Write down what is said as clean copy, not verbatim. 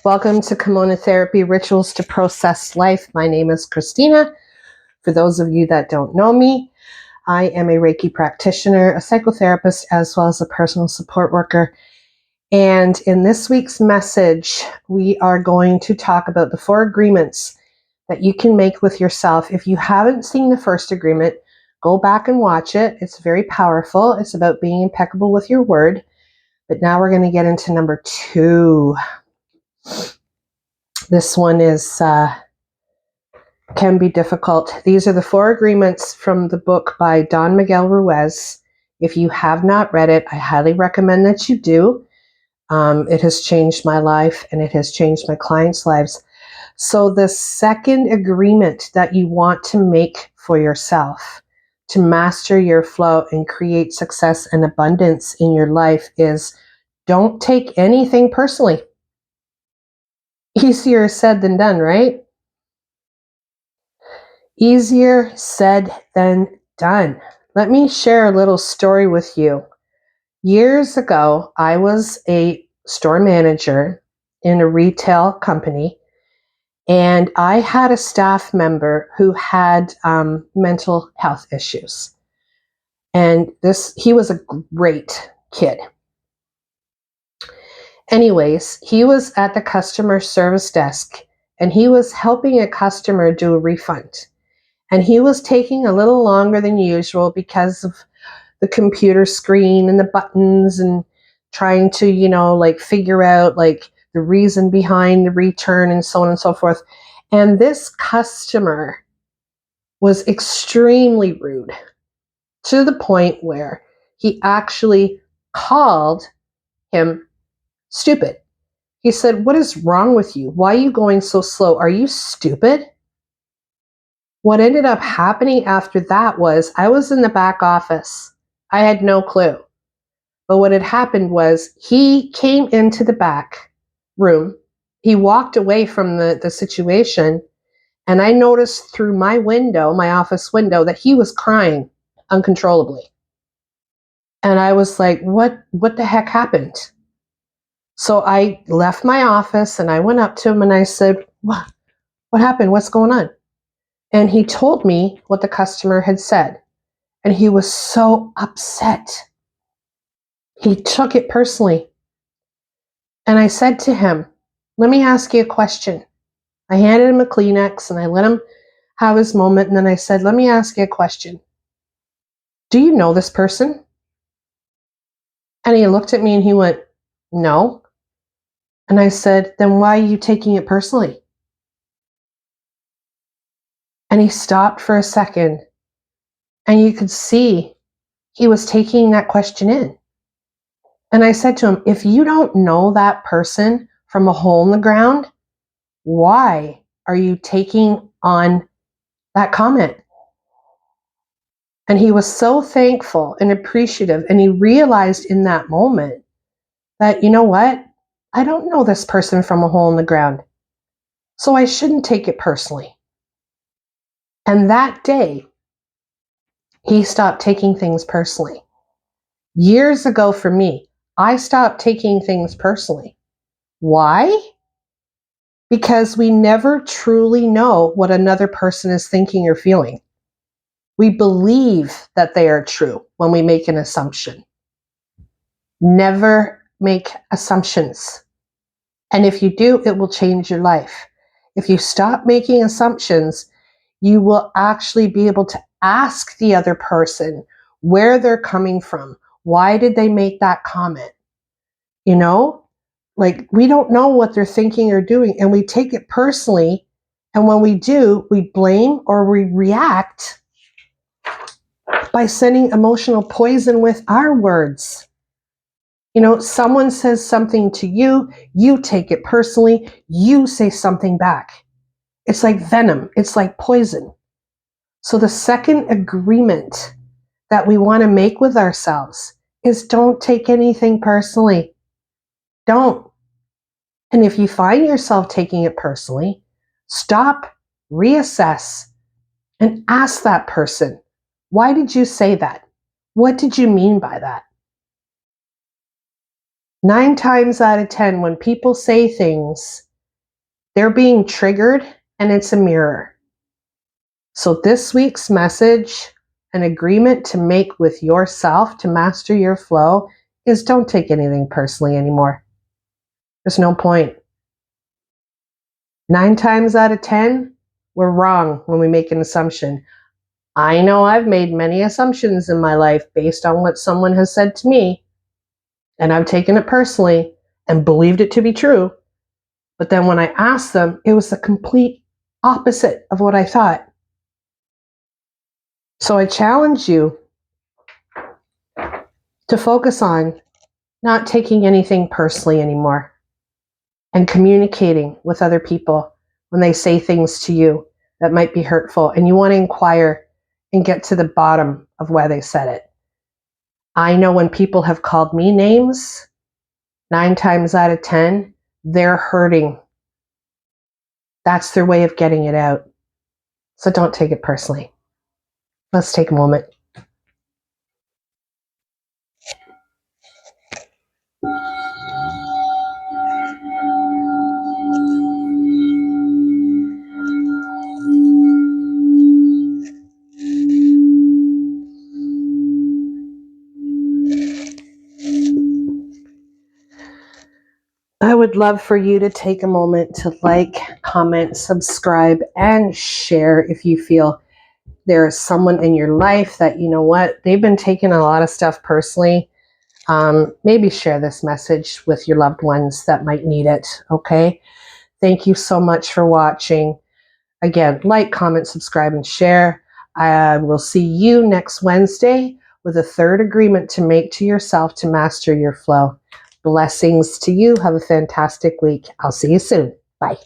Welcome to Kimona Therapy Rituals to Process Life. My name is Christina. For those of you that don't know me, I am a Reiki practitioner, a psychotherapist, as well as a personal support worker. And in this week's message, we are going to talk about the 4 agreements that you can make with yourself. If you haven't seen the first agreement, go back and watch it. It's very powerful. It's about being impeccable with your word. But now we're going to get into number 2. This one can be difficult. These are the 4 agreements from the book by Don Miguel Ruiz. If you have not read it, I highly recommend that you do. It has changed my life and it has changed my clients' lives. So the second agreement that you want to make for yourself to master your flow and create success and abundance in your life is don't take anything personally. Easier said than done, right? Easier said than done. Let me share a little story with you. Years ago, I was a store manager in a retail company, and I had a staff member who had mental health issues. And he was a great kid. Anyways, he was at the customer service desk, and he was helping a customer do a refund. And he was taking a little longer than usual because of the computer screen and the buttons and trying to, figure out the reason behind the return and so on and so forth. And this customer was extremely rude to the point where he actually called him stupid. He said, "What is wrong with you? Why are you going so slow? Are you stupid?" What ended up happening after that was I was in the back office. I had no clue. But what had happened was he came into the back room. He walked away from the situation, and I noticed through my window, my office window, that he was crying uncontrollably. And I was like, what the heck happened? So I left my office and I went up to him and I said, what happened? What's going on? And he told me what the customer had said. And he was so upset. He took it personally. And I said to him, "Let me ask you a question." I handed him a Kleenex and I let him have his moment. And then I said, "Let me ask you a question. Do you know this person?" And he looked at me and he went, "No." And I said, "Then why are you taking it personally?" And he stopped for a second. And you could see he was taking that question in. And I said to him, "If you don't know that person from a hole in the ground, why are you taking on that comment?" And he was so thankful and appreciative. And he realized in that moment that, you know what? I don't know this person from a hole in the ground. So I shouldn't take it personally. And that day, he stopped taking things personally. Years ago for me, I stopped taking things personally. Why? Because we never truly know what another person is thinking or feeling. We believe that they are true when we make an assumption. Never make assumptions. And if you do, it will change your life. If you stop making assumptions, you will actually be able to ask the other person where they're coming from. Why did they make that comment? We don't know what they're thinking or doing, and we take it personally. And when we do, we blame or we react by sending emotional poison with our words. Someone says something to you, you take it personally, you say something back. It's like venom, it's like poison. So the second agreement that we want to make with ourselves is don't take anything personally. Don't. And if you find yourself taking it personally, stop reassess, and ask that person, why did you say that? What did you mean by that? 9 times out of 10, when people say things, they're being triggered and it's a mirror. So this week's message, an agreement to make with yourself to master your flow, is don't take anything personally anymore. There's no point. 9 times out of 10, we're wrong when we make an assumption. I know I've made many assumptions in my life based on what someone has said to me, and I've taken it personally and believed it to be true. But then when I asked them, it was the complete opposite of what I thought. So I challenge you to focus on not taking anything personally anymore and communicating with other people when they say things to you that might be hurtful, and you want to inquire and get to the bottom of why they said it. I know when people have called me names, 9 times out of 10, they're hurting. That's their way of getting it out. So don't take it personally. Let's take a moment. I would love for you to take a moment to like, comment, subscribe, and share if you feel there's someone in your life that, you know what, they've been taking a lot of stuff personally. Maybe share this message with your loved ones that might need it, okay? Thank you so much for watching. Again, like, comment, subscribe, and share. I will see you next Wednesday with a third agreement to make to yourself to master your flow. Blessings to you. Have a fantastic week. I'll see you soon. Bye.